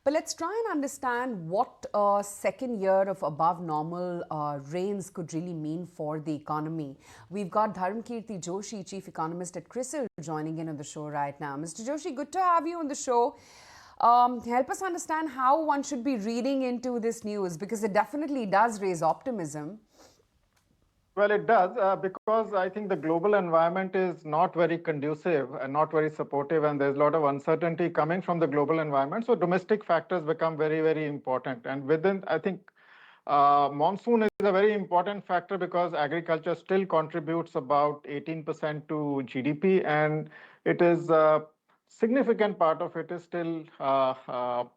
But let's try and understand what a second year of above normal rains could really mean for the economy. We've got Dharmakirti Joshi, Chief Economist at CRISIL, joining in on the show right now. Mr. Joshi, good to have you on the show. Help us understand how one should be reading into this news, because it definitely does raise optimism. Well, it does, because I think the global environment is not very conducive and not very supportive, and there's a lot of uncertainty coming from the global environment. So domestic factors become very, very important. And within, I think, monsoon is a very important factor because agriculture still contributes about 18% to GDP, and it is a significant part of it is still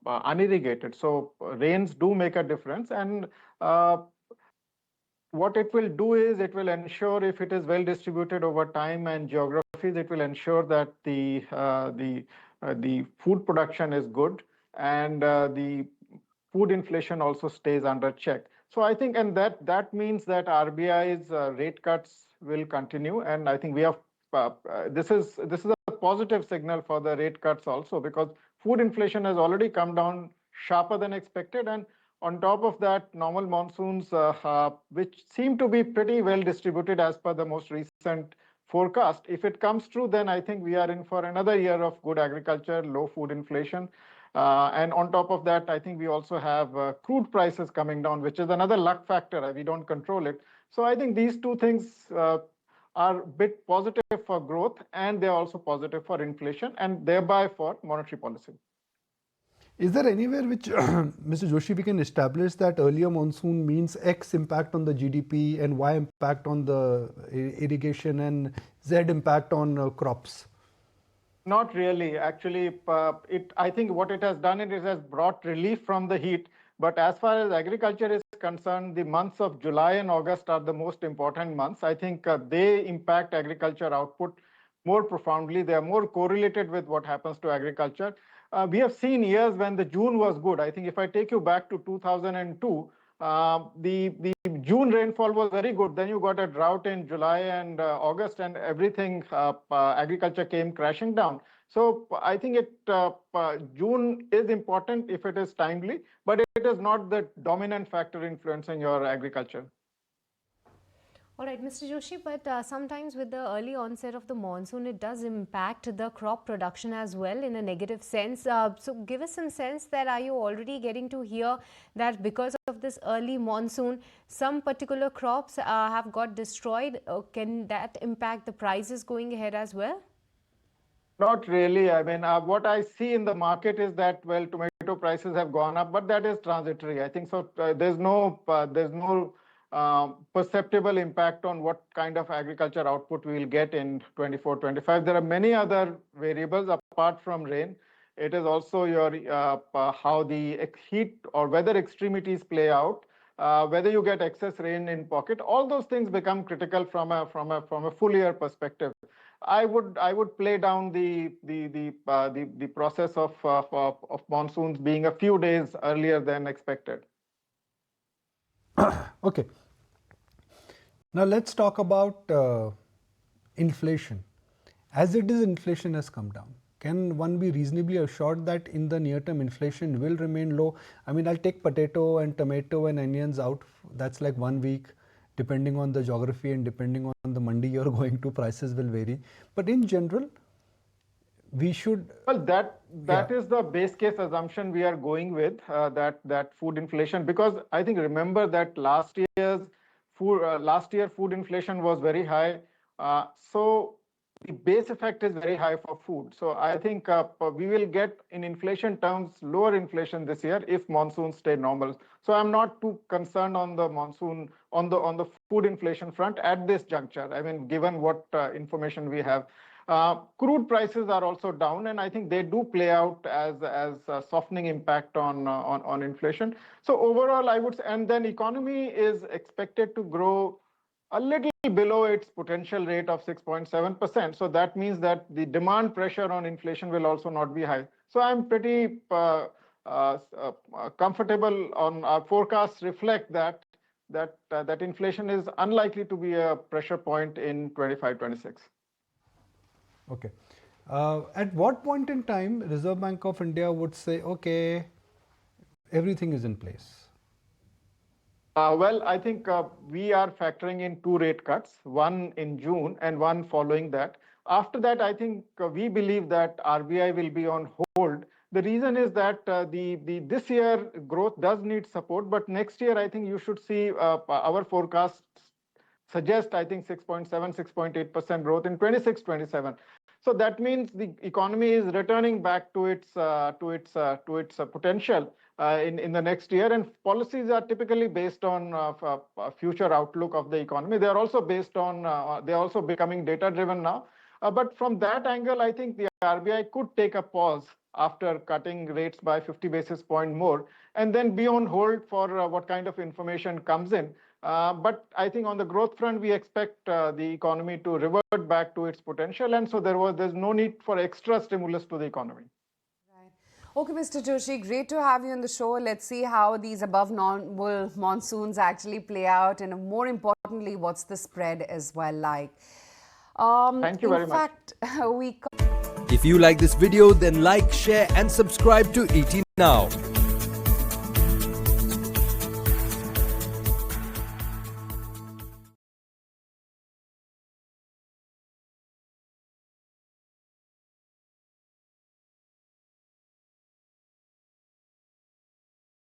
unirrigated. So rains do make a difference, and what it will do is it will ensure, if it is well distributed over time and geographies, it will ensure that the food production is good, and the food inflation also stays under check. So I think, and that means that RBI's rate cuts will continue, and I think we have this is a positive signal for the rate cuts also, because food inflation has already come down sharper than expected, and on top of that, normal monsoons, which seem to be pretty well distributed as per the most recent forecast. If it comes true, then I think we are in for another year of good agriculture, low food inflation. And on top of that, I think we also have crude prices coming down, which is another luck factor. We don't control it. So I think these two things are a bit positive for growth, and they're also positive for inflation and thereby for monetary policy. Is there anywhere which, Mr. Joshi, we can establish that earlier monsoon means X impact on the GDP and Y impact on the irrigation and Z impact on crops? Not really. Actually, I think what it has done is it has brought relief from the heat. But as far as agriculture is concerned, the months of July and August are the most important months. I think they impact agriculture output more profoundly. They are more correlated with what happens to agriculture. We have seen years when the June was good. I think if I take you back to 2002, the June rainfall was very good. Then you got a drought in July and August, and everything, agriculture came crashing down. So I think June is important if it is timely, but it is not the dominant factor influencing your agriculture. All right, Mr. Joshi, but sometimes with the early onset of the monsoon, it does impact the crop production as well in a negative sense. So give us some sense that are you already getting to hear that because of this early monsoon, some particular crops have got destroyed? Can that impact the prices going ahead as well? Not really. I mean, what I see in the market is that, well, tomato prices have gone up, but that is transitory. I think so. There's no perceptible impact on what kind of agriculture output we will get in 24-25. There are many other variables apart from rain. It is also your how the heat or weather extremities play out, whether you get excess rain in pocket. All those things become critical from a full year perspective. I would play down the process of monsoons being a few days earlier than expected. Okay. Now let's talk about inflation. As it is, inflation has come down. Can one be reasonably assured that in the near term inflation will remain low? I mean, I'll take potato and tomato and onions out. That's like 1 week. Depending on the geography and depending on the mandi you're going to, prices will vary. But in general, we should... Well, that is the base case assumption we are going with, that food inflation, because I think remember that last year food inflation was very high. So the base effect is very high for food. So I think we will get, in inflation terms, lower inflation this year if monsoons stay normal. So I'm not too concerned on the monsoon, on the food inflation front at this juncture. I mean, given what information we have. Crude prices are also down, and I think they do play out as a softening impact on inflation. So overall, I would say, and then economy is expected to grow a little below its potential rate of 6.7%. So that means that the demand pressure on inflation will also not be high. So I'm pretty comfortable on our forecasts reflect that inflation is unlikely to be a pressure point in 25-26. Okay. At what point in time Reserve Bank of India would say, okay, everything is in place? Well, I think we are factoring in 2 rate cuts, one in June and one following that. After that, I think we believe that RBI will be on hold. The reason is that this year growth does need support, but next year I think you should see our forecasts suggest, I think, 6.7, 6.8% growth in 26-27. So that means the economy is returning back to its potential in the next year. And policies are typically based on future outlook of the economy. They are also based on they are also becoming data driven now. But from that angle, I think the RBI could take a pause after cutting rates by 50 basis point more, and then be on hold for what kind of information comes in. But I think on the growth front, we expect the economy to revert back to its potential, and so there's no need for extra stimulus to the economy. Okay, Mr. Joshi, great to have you on the show. Let's see how these above normal monsoons actually play out, and more importantly, what's the spread as well like. Thank you very much. In fact, If you like this video, then like, share and subscribe to ET Now.